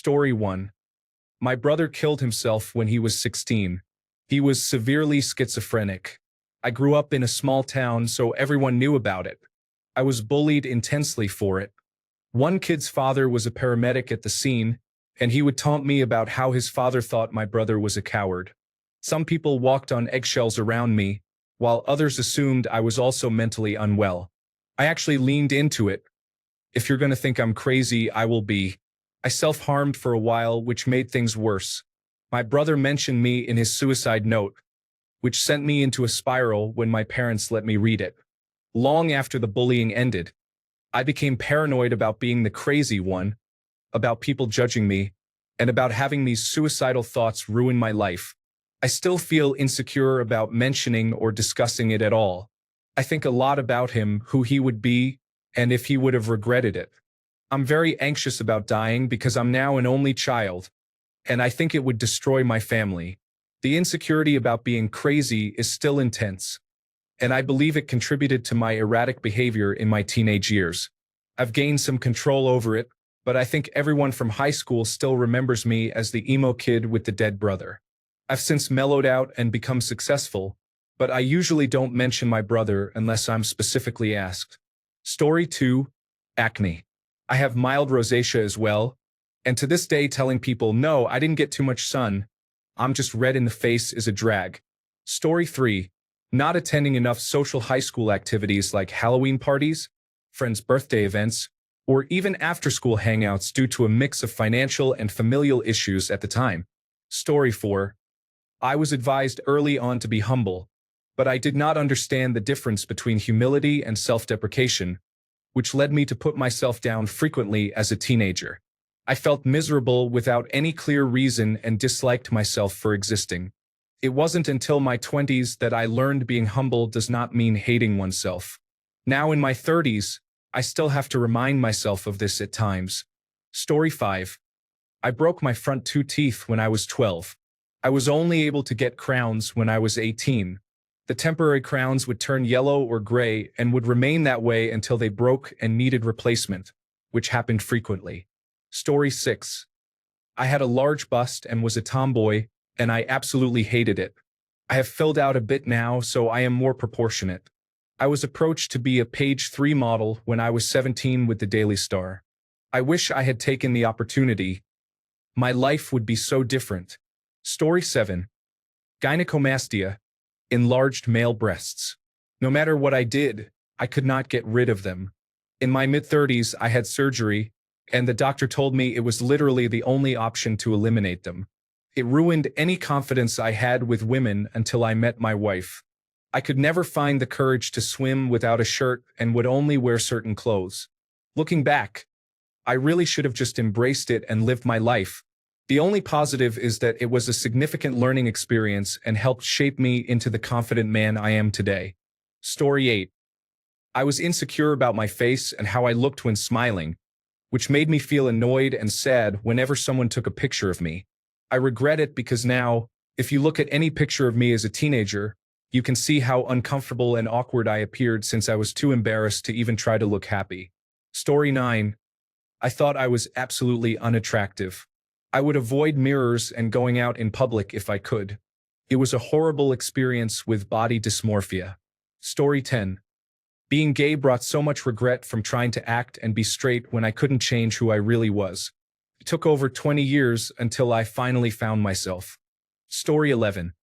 Story 1. My brother killed himself when he was 16. He was severely schizophrenic. I grew up in a small town, so everyone knew about it. I was bullied intensely for it. One kid's father was a paramedic at the scene, and he would taunt me about how his father thought my brother was a coward. Some people walked on eggshells around me, while others assumed I was also mentally unwell. I actually leaned into it. If you're going to think I'm crazy, I will be. I self-harmed for a while, which made things worse. My brother mentioned me in his suicide note, which sent me into a spiral when my parents let me read it. Long after the bullying ended, I became paranoid about being the crazy one, about people judging me, and about having these suicidal thoughts ruin my life. I still feel insecure about mentioning or discussing it at all. I think a lot about him, who he would be, and if he would have regretted it. I'm very anxious about dying because I'm now an only child, and I think it would destroy my family. The insecurity about being crazy is still intense, and I believe it contributed to my erratic behavior in my teenage years. I've gained some control over it, but I think everyone from high school still remembers me as the emo kid with the dead brother. I've since mellowed out and become successful, but I usually don't mention my brother unless I'm specifically asked. Story 2. Acne. I have mild rosacea as well, and to this day telling people, no, I didn't get too much sun, I'm just red in the face is a drag. Story 3. Not attending enough social high school activities like Halloween parties, friends' birthday events, or even after-school hangouts due to a mix of financial and familial issues at the time. Story 4. I was advised early on to be humble, but I did not understand the difference between humility and self-deprecation, which led me to put myself down frequently as a teenager. I felt miserable without any clear reason and disliked myself for existing. It wasn't until my 20s that I learned being humble does not mean hating oneself. Now in my 30s, I still have to remind myself of this at times. Story 5. I broke my front 2 teeth when I was 12. I was only able to get crowns when I was 18. The temporary crowns would turn yellow or gray and would remain that way until they broke and needed replacement, which happened frequently. Story 6. I had a large bust and was a tomboy, and I absolutely hated it. I have filled out a bit now, so I am more proportionate. I was approached to be a page 3 model when I was 17 with the Daily Star. I wish I had taken the opportunity. My life would be so different. Story 7. Gynecomastia. Enlarged male breasts. No matter what I did, I could not get rid of them. In my mid-30s, I had surgery, and the doctor told me it was literally the only option to eliminate them. It ruined any confidence I had with women until I met my wife. I could never find the courage to swim without a shirt and would only wear certain clothes. Looking back, I really should have just embraced it and lived my life. The only positive is that it was a significant learning experience and helped shape me into the confident man I am today. Story 8. I was insecure about my face and how I looked when smiling, which made me feel annoyed and sad whenever someone took a picture of me. I regret it because now, if you look at any picture of me as a teenager, you can see how uncomfortable and awkward I appeared since I was too embarrassed to even try to look happy. Story 9. I thought I was absolutely unattractive. I would avoid mirrors and going out in public if I could. It was a horrible experience with body dysmorphia. Story 10. Being gay brought so much regret from trying to act and be straight when I couldn't change who I really was. It took over 20 years until I finally found myself. Story 11.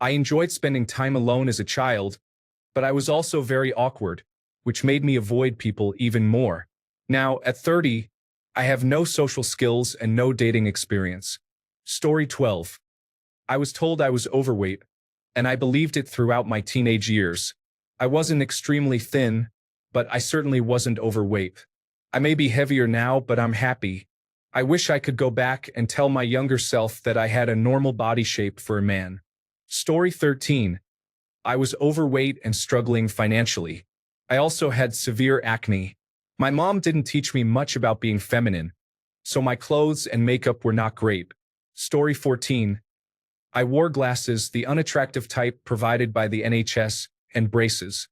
I enjoyed spending time alone as a child, but I was also very awkward, which made me avoid people even more. Now, at 30, I have no social skills and no dating experience. Story 12. I was told I was overweight, and I believed it throughout my teenage years. I wasn't extremely thin, but I certainly wasn't overweight. I may be heavier now, but I'm happy. I wish I could go back and tell my younger self that I had a normal body shape for a man. Story 13. I was overweight and struggling financially. I also had severe acne. My mom didn't teach me much about being feminine, so my clothes and makeup were not great. Story 14. I wore glasses, the unattractive type provided by the NHS, and braces.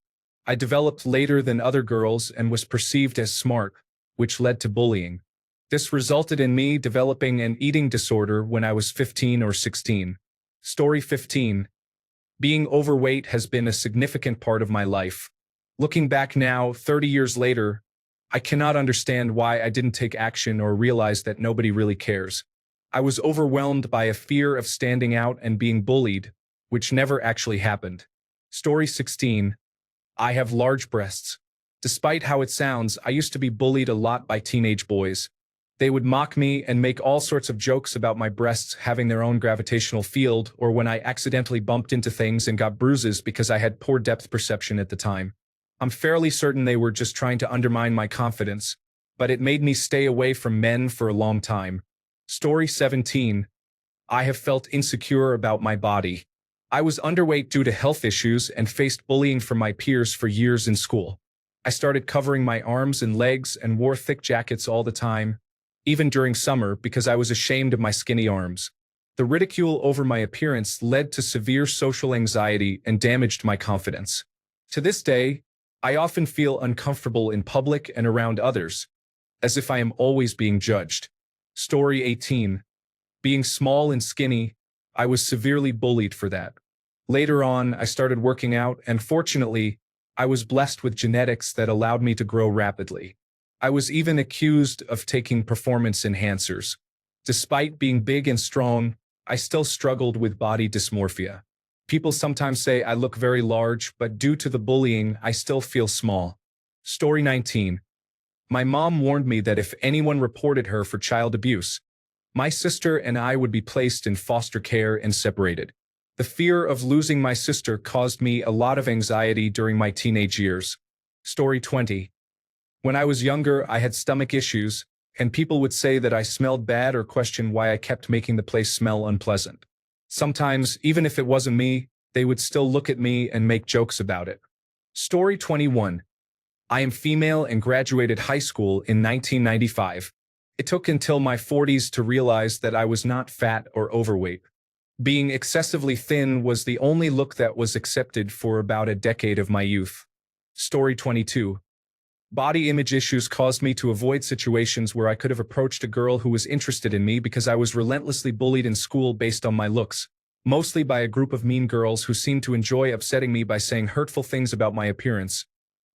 I developed later than other girls and was perceived as smart, which led to bullying. This resulted in me developing an eating disorder when I was 15 or 16. Story 15. Being overweight has been a significant part of my life. Looking back now, 30 years later, I cannot understand why I didn't take action or realize that nobody really cares. I was overwhelmed by a fear of standing out and being bullied, which never actually happened. Story 16. I have large breasts. Despite how it sounds, I used to be bullied a lot by teenage boys. They would mock me and make all sorts of jokes about my breasts having their own gravitational field, or when I accidentally bumped into things and got bruises because I had poor depth perception at the time. I'm fairly certain they were just trying to undermine my confidence, but it made me stay away from men for a long time. Story 17. I have felt insecure about my body. I was underweight due to health issues and faced bullying from my peers for years in school. I started covering my arms and legs and wore thick jackets all the time, even during summer, because I was ashamed of my skinny arms. The ridicule over my appearance led to severe social anxiety and damaged my confidence. To this day, I often feel uncomfortable in public and around others, as if I am always being judged. Story 18. Being small and skinny, I was severely bullied for that. Later on, I started working out, and fortunately, I was blessed with genetics that allowed me to grow rapidly. I was even accused of taking performance enhancers. Despite being big and strong, I still struggled with body dysmorphia. People sometimes say I look very large, but due to the bullying, I still feel small. Story 19. My mom warned me that if anyone reported her for child abuse, my sister and I would be placed in foster care and separated. The fear of losing my sister caused me a lot of anxiety during my teenage years. Story 20. When I was younger, I had stomach issues, and people would say that I smelled bad or question why I kept making the place smell unpleasant. Sometimes, even if it wasn't me, they would still look at me and make jokes about it. Story 21. I am female and graduated high school in 1995. It took until my 40s to realize that I was not fat or overweight. Being excessively thin was the only look that was accepted for about a decade of my youth. Story 22. Body image issues caused me to avoid situations where I could have approached a girl who was interested in me because I was relentlessly bullied in school based on my looks, mostly by a group of mean girls who seemed to enjoy upsetting me by saying hurtful things about my appearance,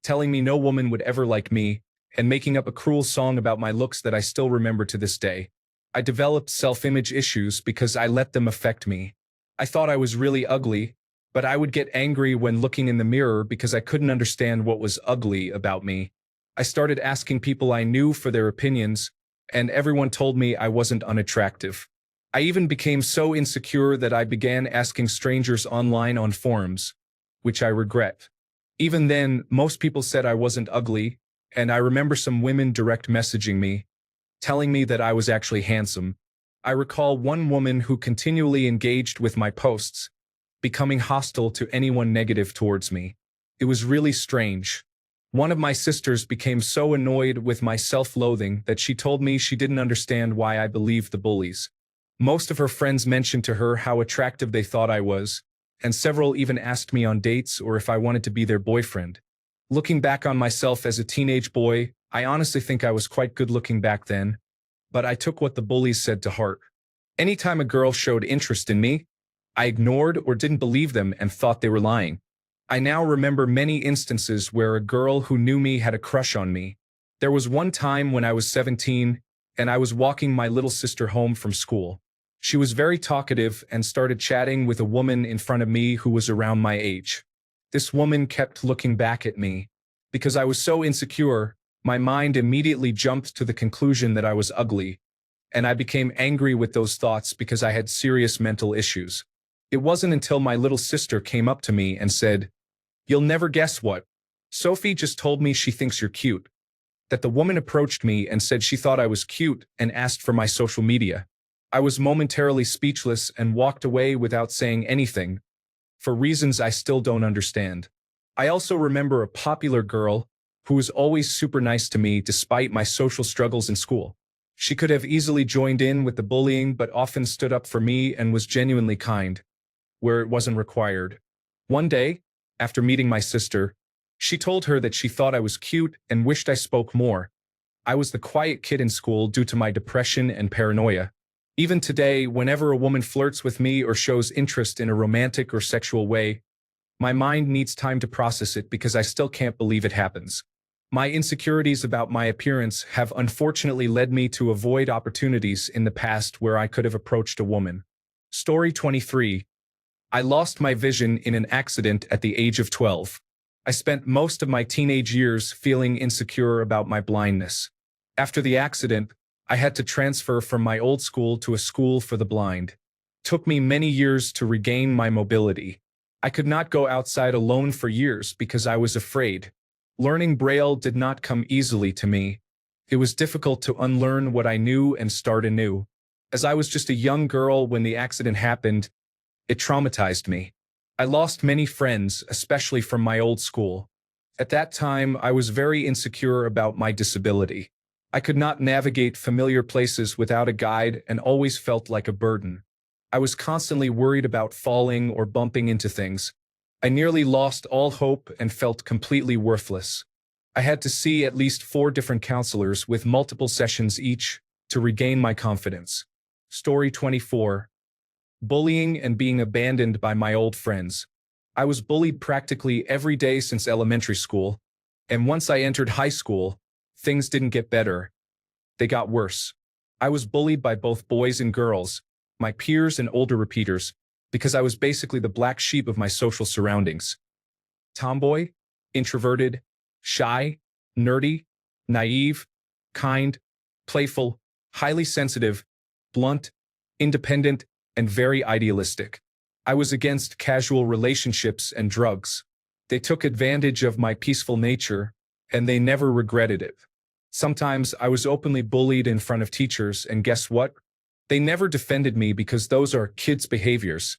telling me no woman would ever like me, and making up a cruel song about my looks that I still remember to this day. I developed self-image issues because I let them affect me. I thought I was really ugly, but I would get angry when looking in the mirror because I couldn't understand what was ugly about me. I started asking people I knew for their opinions, and everyone told me I wasn't unattractive. I even became so insecure that I began asking strangers online on forums, which I regret. Even then, most people said I wasn't ugly, and I remember some women direct messaging me, telling me that I was actually handsome. I recall one woman who continually engaged with my posts, becoming hostile to anyone negative towards me. It was really strange. One of my sisters became so annoyed with my self-loathing that she told me she didn't understand why I believed the bullies. Most of her friends mentioned to her how attractive they thought I was, and several even asked me on dates or if I wanted to be their boyfriend. Looking back on myself as a teenage boy, I honestly think I was quite good-looking back then, but I took what the bullies said to heart. Anytime a girl showed interest in me, I ignored or didn't believe them and thought they were lying. I now remember many instances where a girl who knew me had a crush on me. There was one time when I was 17, and I was walking my little sister home from school. She was very talkative and started chatting with a woman in front of me who was around my age. This woman kept looking back at me. Because I was so insecure, my mind immediately jumped to the conclusion that I was ugly, and I became angry with those thoughts because I had serious mental issues. It wasn't until my little sister came up to me and said, "You'll never guess what. Sophie just told me she thinks you're cute." That the woman approached me and said she thought I was cute and asked for my social media. I was momentarily speechless and walked away without saying anything, for reasons I still don't understand. I also remember a popular girl who was always super nice to me despite my social struggles in school. She could have easily joined in with the bullying but often stood up for me and was genuinely kind, where it wasn't required. One day, after meeting my sister, she told her that she thought I was cute and wished I spoke more. I was the quiet kid in school due to my depression and paranoia. Even today, whenever a woman flirts with me or shows interest in a romantic or sexual way, my mind needs time to process it because I still can't believe it happens. My insecurities about my appearance have unfortunately led me to avoid opportunities in the past where I could have approached a woman. Story 23. I lost my vision in an accident at the age of 12. I spent most of my teenage years feeling insecure about my blindness. After the accident, I had to transfer from my old school to a school for the blind. It took me many years to regain my mobility. I could not go outside alone for years because I was afraid. Learning Braille did not come easily to me. It was difficult to unlearn what I knew and start anew. As I was just a young girl when the accident happened, it traumatized me. I lost many friends, especially from my old school. At that time, I was very insecure about my disability. I could not navigate familiar places without a guide and always felt like a burden. I was constantly worried about falling or bumping into things. I nearly lost all hope and felt completely worthless. I had to see at least 4 different counselors with multiple sessions each to regain my confidence. Story 24. Bullying and being abandoned by my old friends. I was bullied practically every day since elementary school, and once I entered high school, things didn't get better. They got worse. I was bullied by both boys and girls, my peers and older repeaters, because I was basically the black sheep of my social surroundings. Tomboy, introverted, shy, nerdy, naive, kind, playful, highly sensitive, blunt, independent, and very idealistic. I was against casual relationships and drugs. They took advantage of my peaceful nature, and they never regretted it. Sometimes I was openly bullied in front of teachers, and guess what? They never defended me because those are kids' behaviors.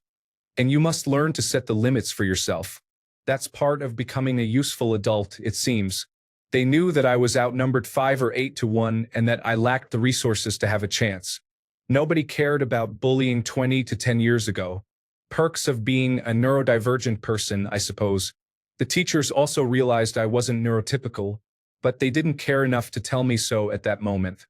And you must learn to set the limits for yourself. That's part of becoming a useful adult, it seems. They knew that I was outnumbered 5 or 8 to 1 and that I lacked the resources to have a chance. Nobody cared about bullying 20 to 10 years ago. Perks of being a neurodivergent person, I suppose. The teachers also realized I wasn't neurotypical, but they didn't care enough to tell me so at that moment.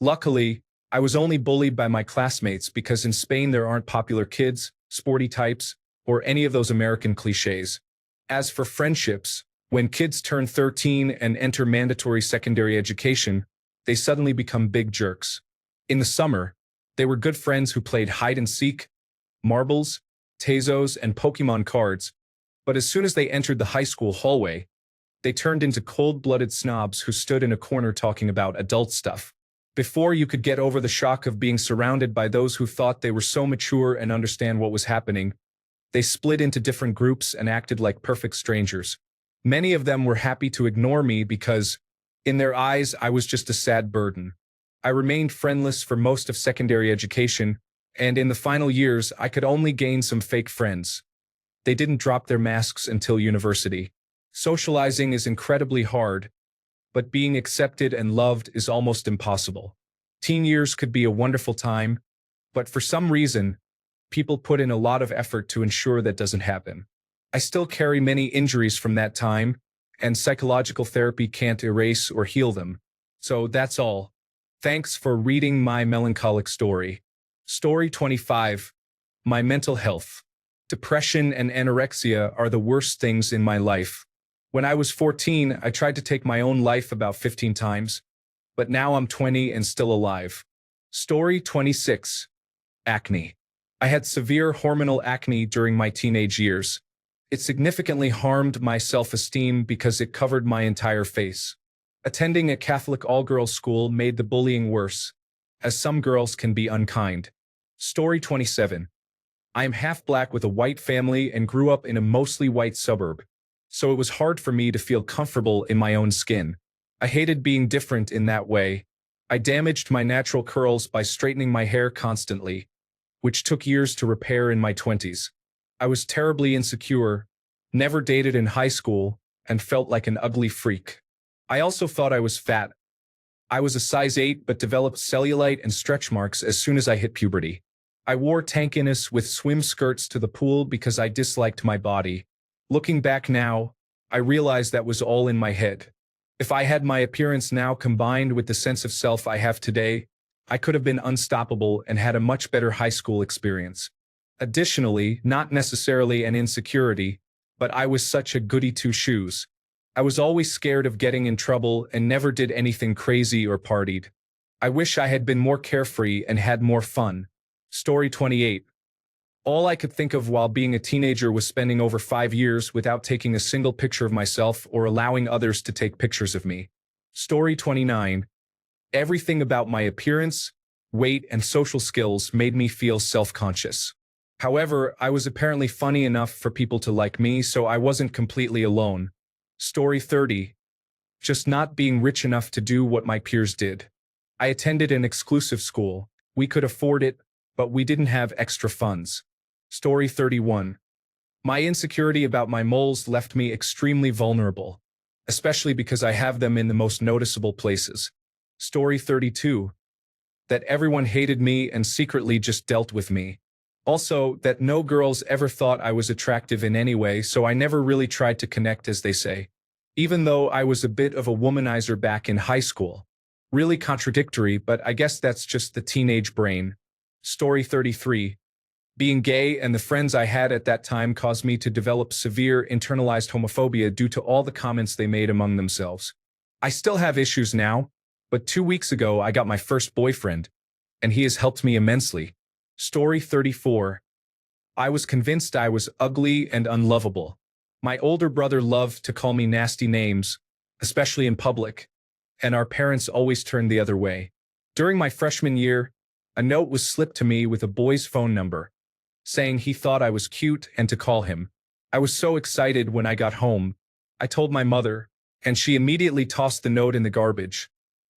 Luckily, I was only bullied by my classmates because in Spain there aren't popular kids, sporty types, or any of those American cliches. As for friendships, when kids turn 13 and enter mandatory secondary education, they suddenly become big jerks. In the summer, they were good friends who played hide and seek, marbles, Tazos, and Pokemon cards, but as soon as they entered the high school hallway, they turned into cold-blooded snobs who stood in a corner talking about adult stuff. Before you could get over the shock of being surrounded by those who thought they were so mature and understand what was happening, they split into different groups and acted like perfect strangers. Many of them were happy to ignore me because, in their eyes, I was just a sad burden. I remained friendless for most of secondary education, and in the final years, I could only gain some fake friends. They didn't drop their masks until university. Socializing is incredibly hard, but being accepted and loved is almost impossible. Teen years could be a wonderful time, but for some reason, people put in a lot of effort to ensure that doesn't happen. I still carry many injuries from that time, and psychological therapy can't erase or heal them. So that's all. Thanks for reading my melancholic story. Story 25. My mental health. Depression and anorexia are the worst things in my life. When I was 14, I tried to take my own life about 15 times, but now I'm 20 and still alive. Story 26. Acne. I had severe hormonal acne during my teenage years. It significantly harmed my self-esteem because it covered my entire face. Attending a Catholic all-girls school made the bullying worse, as some girls can be unkind. Story 27. I am half black with a white family and grew up in a mostly white suburb, so it was hard for me to feel comfortable in my own skin. I hated being different in that way. I damaged my natural curls by straightening my hair constantly, which took years to repair in my 20s. I was terribly insecure, never dated in high school, and felt like an ugly freak. I also thought I was fat. I was a size 8 but developed cellulite and stretch marks as soon as I hit puberty. I wore tankiness with swim skirts to the pool because I disliked my body. Looking back now, I realized that was all in my head. If I had my appearance now combined with the sense of self I have today, I could have been unstoppable and had a much better high school experience. Additionally, not necessarily an insecurity, but I was such a goody two-shoes. I was always scared of getting in trouble and never did anything crazy or partied. I wish I had been more carefree and had more fun. Story 28. All I could think of while being a teenager was spending over 5 years without taking a single picture of myself or allowing others to take pictures of me. Story 29. Everything about my appearance, weight, and social skills made me feel self-conscious. However, I was apparently funny enough for people to like me, so I wasn't completely alone. Story 30. Just not being rich enough to do what my peers did. I attended an exclusive school. We could afford it, but we didn't have extra funds. Story 31. My insecurity about my moles left me extremely vulnerable, especially because I have them in the most noticeable places. Story 32. That everyone hated me and secretly just dealt with me. Also, that no girls ever thought I was attractive in any way, so I never really tried to connect, as they say. Even though I was a bit of a womanizer back in high school. Really contradictory, but I guess that's just the teenage brain. Story 33. Being gay and the friends I had at that time caused me to develop severe internalized homophobia due to all the comments they made among themselves. I still have issues now, but 2 weeks ago I got my first boyfriend, and he has helped me immensely. Story 34. I was convinced I was ugly and unlovable. My older brother loved to call me nasty names, especially in public, and our parents always turned the other way. During my freshman year, a note was slipped to me with a boy's phone number, saying he thought I was cute and to call him. I was so excited when I got home. I told my mother, and she immediately tossed the note in the garbage,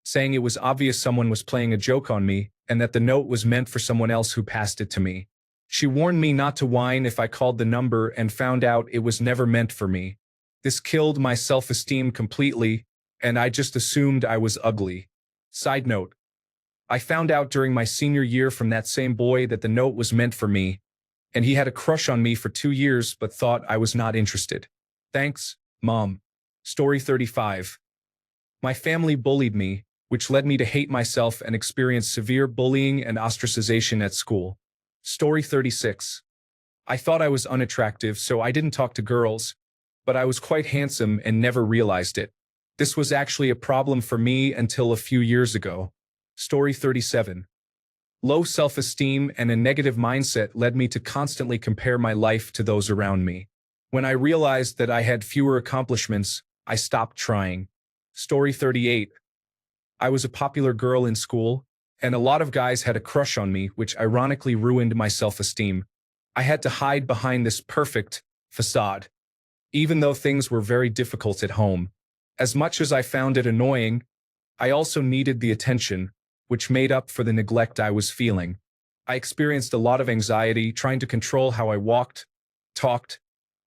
saying it was obvious someone was playing a joke on me and that the note was meant for someone else who passed it to me. She warned me not to whine if I called the number and found out it was never meant for me. This killed my self-esteem completely, and I just assumed I was ugly. Side note. I found out during my senior year from that same boy that the note was meant for me, and he had a crush on me for 2 years but thought I was not interested. Thanks, Mom. Story 35. My family bullied me, which led me to hate myself and experience severe bullying and ostracization at school. Story 36. I thought I was unattractive, so I didn't talk to girls, but I was quite handsome and never realized it. This was actually a problem for me until a few years ago. Story 37. Low self-esteem and a negative mindset led me to constantly compare my life to those around me. When I realized that I had fewer accomplishments, I stopped trying. Story 38. I was a popular girl in school, and a lot of guys had a crush on me, which ironically ruined my self-esteem. I had to hide behind this perfect facade, even though things were very difficult at home. As much as I found it annoying, I also needed the attention, which made up for the neglect I was feeling. I experienced a lot of anxiety trying to control how I walked, talked,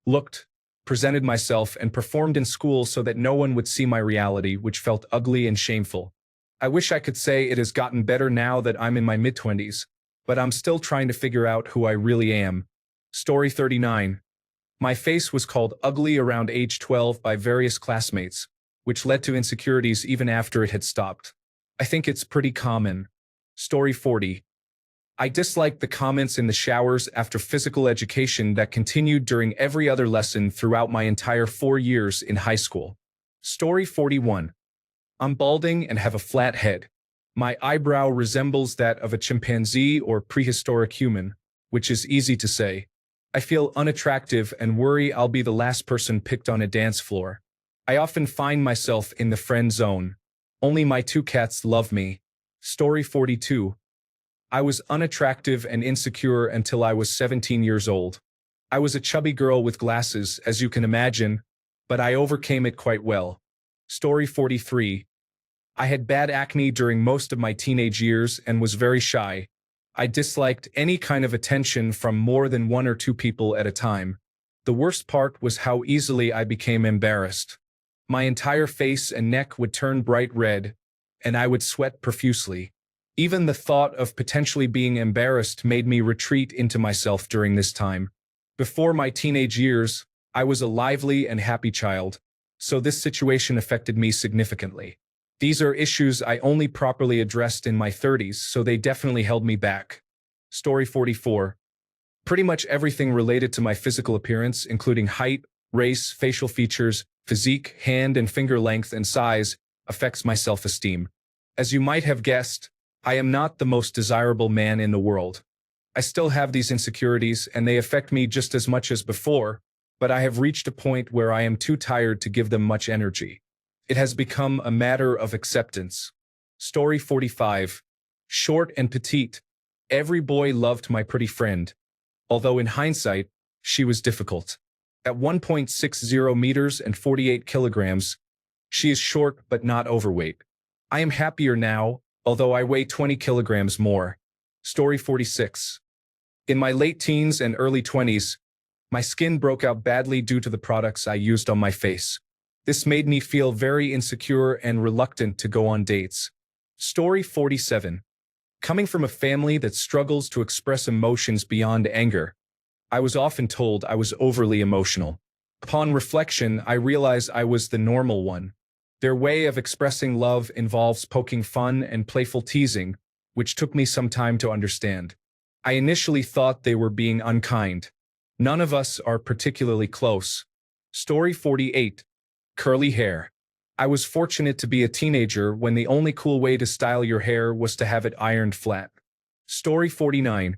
looked, presented myself, and performed in school so that no one would see my reality, which felt ugly and shameful. I wish I could say it has gotten better now that I'm in my mid-20s, but I'm still trying to figure out who I really am. Story 39. My face was called ugly around age 12 by various classmates, which led to insecurities even after it had stopped. I think it's pretty common. Story 40. I disliked the comments in the showers after physical education that continued during every other lesson throughout my entire 4 years in high school. Story 41. I'm balding and have a flat head. My eyebrow resembles that of a chimpanzee or prehistoric human, which is easy to say. I feel unattractive and worry I'll be the last person picked on a dance floor. I often find myself in the friend zone. Only my 2 cats love me. Story 42. I was unattractive and insecure until I was 17 years old. I was a chubby girl with glasses, as you can imagine, but I overcame it quite well. Story 43. I had bad acne during most of my teenage years and was very shy. I disliked any kind of attention from more than 1 or 2 people at a time. The worst part was how easily I became embarrassed. My entire face and neck would turn bright red, and I would sweat profusely. Even the thought of potentially being embarrassed made me retreat into myself during this time. Before my teenage years, I was a lively and happy child. so this situation affected me significantly. These are issues I only properly addressed in my 30s, so they definitely held me back. Story 44. Pretty much everything related to my physical appearance, including height, race, facial features, physique, hand and finger length, and size, affects my self-esteem. As you might have guessed, I am not the most desirable man in the world. I still have these insecurities, and they affect me just as much as before, but I have reached a point where I am too tired to give them much energy. It has become a matter of acceptance. Story 45. Short and petite. Every boy loved my pretty friend, although in hindsight, she was difficult. At 1.60 meters and 48 kilograms, she is short but not overweight. I am happier now, although I weigh 20 kilograms more. Story 46. In my late teens and early 20s, my skin broke out badly due to the products I used on my face. This made me feel very insecure and reluctant to go on dates. Story 47. Coming from a family that struggles to express emotions beyond anger, I was often told I was overly emotional. Upon reflection, I realized I was the normal one. Their way of expressing love involves poking fun and playful teasing, which took me some time to understand. I initially thought they were being unkind. None of us are particularly close. Story 48. Curly hair. I was fortunate to be a teenager when the only cool way to style your hair was to have it ironed flat. Story 49.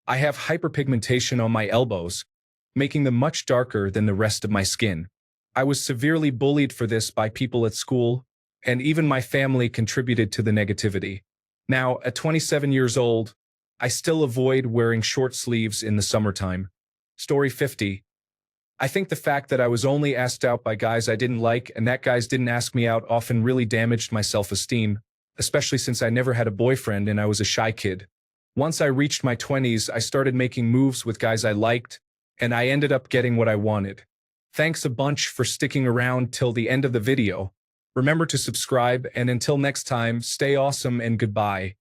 I have hyperpigmentation on my elbows, making them much darker than the rest of my skin. I was severely bullied for this by people at school, and even my family contributed to the negativity. Now, at 27 years old, I still avoid wearing short sleeves in the summertime. Story 50. I think the fact that I was only asked out by guys I didn't like and that guys didn't ask me out often really damaged my self-esteem, especially since I never had a boyfriend and I was a shy kid. Once I reached my 20s, I started making moves with guys I liked, and I ended up getting what I wanted. Thanks a bunch for sticking around till the end of the video. Remember to subscribe, and until next time, stay awesome and goodbye.